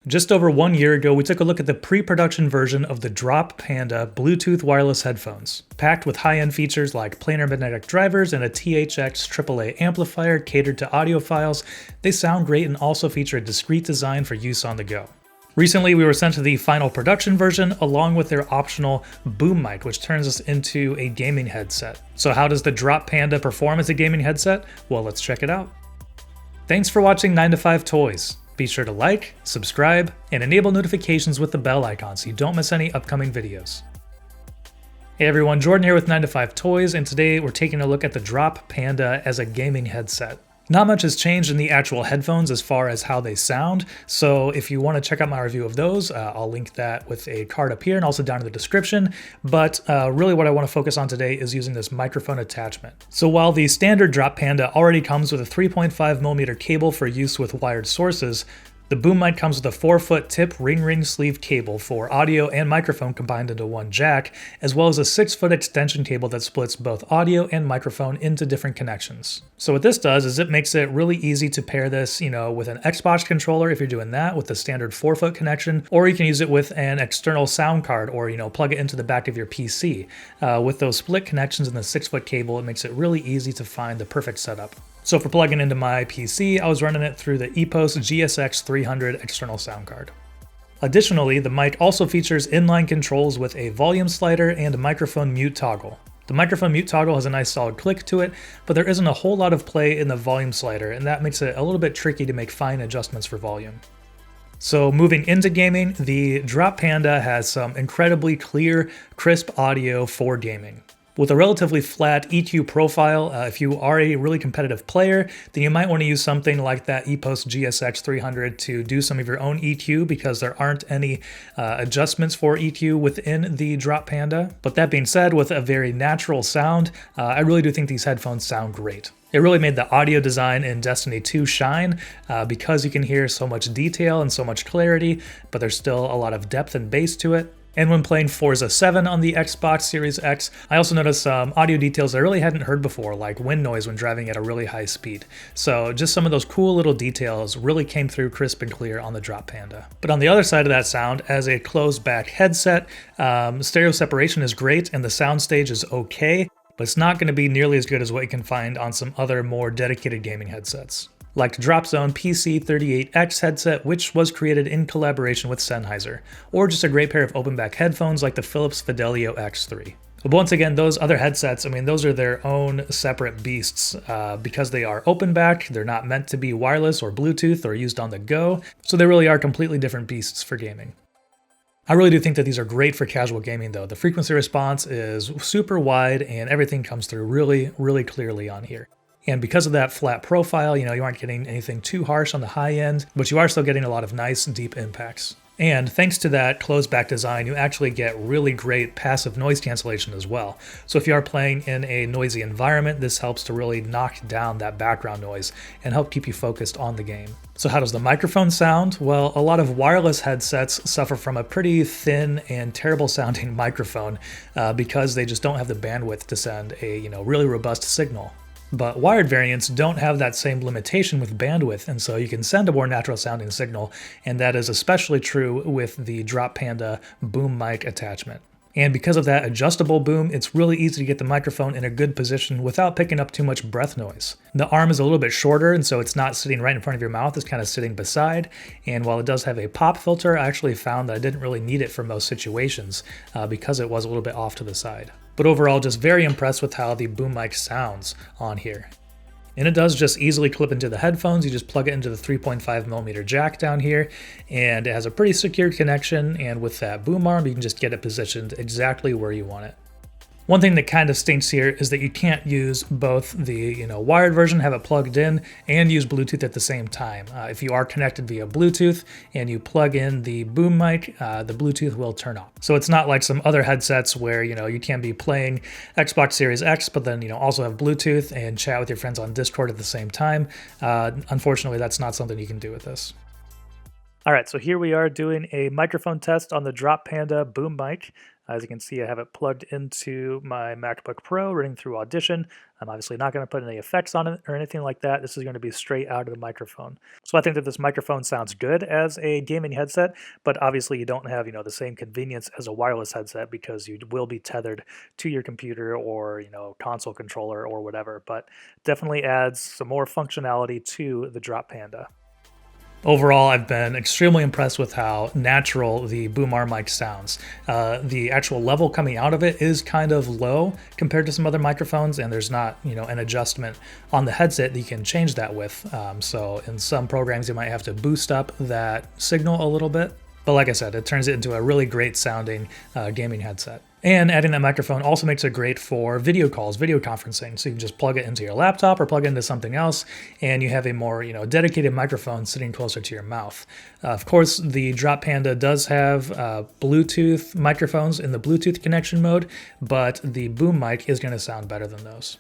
Just over 1 year ago, we took a look at the pre-production version of the Drop Panda Bluetooth wireless headphones. Packed with high-end features like planar magnetic drivers and a THX AAA amplifier catered to audiophiles, they sound great and also feature a discreet design for use on the go. Recently, we were sent to the final production version along with their optional boom mic, which turns us into a gaming headset. So how does the Drop Panda perform as a gaming headset? Well, let's check it out. Thanks for watching 9 to 5 Toys. Be sure to like, subscribe, and enable notifications with the bell icon so you don't miss any upcoming videos. Hey everyone, Jordan here with 9 to 5 Toys, and today we're taking a look at the Drop Panda as a gaming headset. Not much has changed in the actual headphones as far as how they sound, so if you want to check out my review of those, I'll link that with a card up here and also down in the description. But really what I want to focus on today is using this microphone attachment. So while the standard Drop Panda already comes with a 3.5mm cable for use with wired sources, the boom mic comes with a 4-foot tip ring sleeve cable for audio and microphone combined into one jack, as well as a 6-foot extension cable that splits both audio and microphone into different connections. So what this does is it makes it really easy to pair this, with an Xbox controller if you're doing that with the standard 4-foot connection, or you can use it with an external sound card or, plug it into the back of your PC. With those split connections and the 6-foot cable, it makes it really easy to find the perfect setup. So for plugging into my PC, I was running it through the EPOS GSX 300 external sound card. Additionally, the mic also features inline controls with a volume slider and a microphone mute toggle. The microphone mute toggle has a nice solid click to it, but there isn't a whole lot of play in the volume slider, and that makes it a little bit tricky to make fine adjustments for volume. So moving into gaming, the Drop Panda has some incredibly clear, crisp audio for gaming. With a relatively flat EQ profile, if you are a really competitive player, then you might want to use something like that EPOS GSX 300 to do some of your own EQ because there aren't any adjustments for EQ within the Drop Panda. But that being said, with a very natural sound, I really do think these headphones sound great. It really made the audio design in Destiny 2 shine because you can hear so much detail and so much clarity, but there's still a lot of depth and bass to it. And when playing Forza 7 on the Xbox Series X, I also noticed some audio details I really hadn't heard before, like wind noise when driving at a really high speed. So just some of those cool little details really came through crisp and clear on the Drop Panda. But on the other side of that sound, as a closed back headset, stereo separation is great and the soundstage is okay, but it's not going to be nearly as good as what you can find on some other more dedicated gaming headsets, like the Dropzone PC38X headset, which was created in collaboration with Sennheiser, or just a great pair of open back headphones like the Philips Fidelio X3. But once again, those other headsets, those are their own separate beasts because they are open back, they're not meant to be wireless or Bluetooth or used on the go, so they really are completely different beasts for gaming. I really do think that these are great for casual gaming though. The frequency response is super wide and everything comes through really clearly on here. And because of that flat profile, you aren't getting anything too harsh on the high end, but you are still getting a lot of nice deep impacts. And thanks to that closed back design, you actually get really great passive noise cancellation as well. So if you are playing in a noisy environment, this helps to really knock down that background noise and help keep you focused on the game. So how does the microphone sound? Well, a lot of wireless headsets suffer from a pretty thin and terrible sounding microphone because they just don't have the bandwidth to send a really robust signal. But wired variants don't have that same limitation with bandwidth, and so you can send a more natural sounding signal, and that is especially true with the Drop Panda boom mic attachment. And because of that adjustable boom, it's really easy to get the microphone in a good position without picking up too much breath noise. The arm is a little bit shorter, and so it's not sitting right in front of your mouth, it's kind of sitting beside. And while it does have a pop filter, I actually found that I didn't really need it for most situations because it was a little bit off to the side. But overall, just very impressed with how the boom mic sounds on here. And it does just easily clip into the headphones. You just plug it into the 3.5mm jack down here, and it has a pretty secure connection, and with that boom arm, you can just get it positioned exactly where you want it. One thing that kind of stinks here is that you can't use both the wired version, have it plugged in, and use Bluetooth at the same time. If you are connected via Bluetooth and you plug in the boom mic, the Bluetooth will turn off. So it's not like some other headsets where you can be playing Xbox Series X, but then also have Bluetooth and chat with your friends on Discord at the same time. Unfortunately, that's not something you can do with this. All right, so here we are doing a microphone test on the Drop Panda boom mic. As you can see, I have it plugged into my MacBook Pro, running through Audition. I'm obviously not going to put any effects on it or anything like that. This is going to be straight out of the microphone. So I think that this microphone sounds good as a gaming headset, but obviously you don't have, the same convenience as a wireless headset because you will be tethered to your computer or, console controller or whatever, but definitely adds some more functionality to the Drop Panda. Overall, I've been extremely impressed with how natural the Boom Arm mic sounds. The actual level coming out of it is kind of low compared to some other microphones, and there's not, an adjustment on the headset that you can change that with. So in some programs, you might have to boost up that signal a little bit. But like I said, it turns it into a really great sounding gaming headset. And adding that microphone also makes it great for video calls, video conferencing. So you can just plug it into your laptop or plug it into something else, and you have a more, dedicated microphone sitting closer to your mouth. Of course, the Drop Panda does have Bluetooth microphones in the Bluetooth connection mode, but the boom mic is going to sound better than those.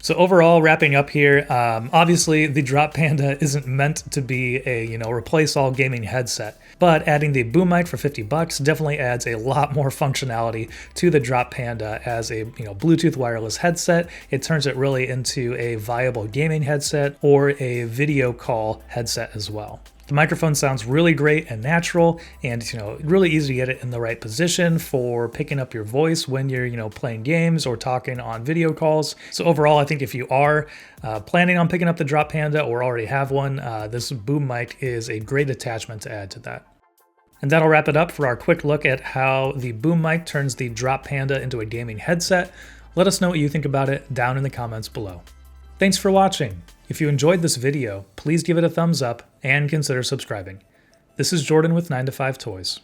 So overall, wrapping up here, obviously the Drop Panda isn't meant to be a, replace all gaming headset, but adding the boom mic for $50 definitely adds a lot more functionality to the Drop Panda as a, Bluetooth wireless headset. It turns it really into a viable gaming headset or a video call headset as well. The microphone sounds really great and natural, and really easy to get it in the right position for picking up your voice when you're playing games or talking on video calls. So overall, I think if you are planning on picking up the Drop Panda or already have one, this boom mic is a great attachment to add to that. And that'll wrap it up for our quick look at how the boom mic turns the Drop Panda into a gaming headset. Let us know what you think about it down in the comments below. Thanks for watching. If you enjoyed this video, please give it a thumbs up and consider subscribing. This is Jordan with 9to5 Toys.